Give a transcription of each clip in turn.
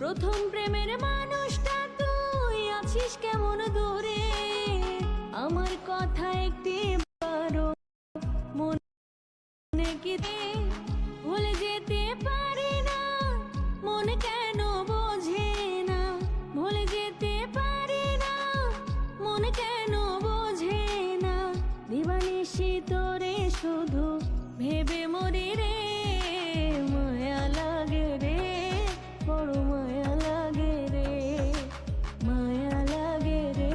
প্রথম প্রেমের মানুষটা তুই আছিস কেমন দূরে, আমার কথা একটি বারো মনে কি ভুলে যেতে পারি না, মন কেন বোঝে না, ভুলে যেতে পারি না, মন কেন বোঝে না, দিবানিশি তোরে শুধু ভেবে মরি রে, মায়া লাগে রে, বড় মায়া লাগে রে, মায়া লাগে রে,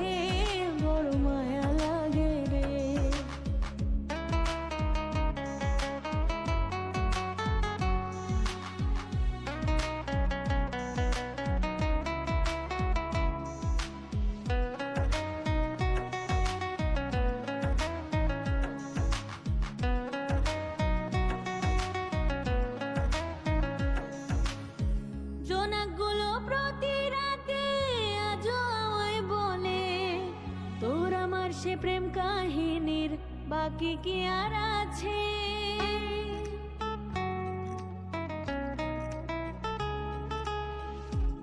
বড় মায়া লাগে রে। জোনাকগুলো প্রতি রাতে আজও আমায় বলে, তোর আমার সে প্রেম কাহিনীর বাকি কি আর আছে।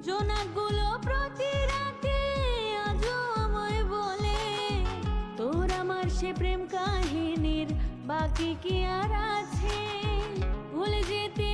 জোনাকগুলো প্রতি রাতে আজও আমায় বলে, তোর আমার সে প্রেম কাহিনীর বাকি কি আর আছে। ভুলে যেতে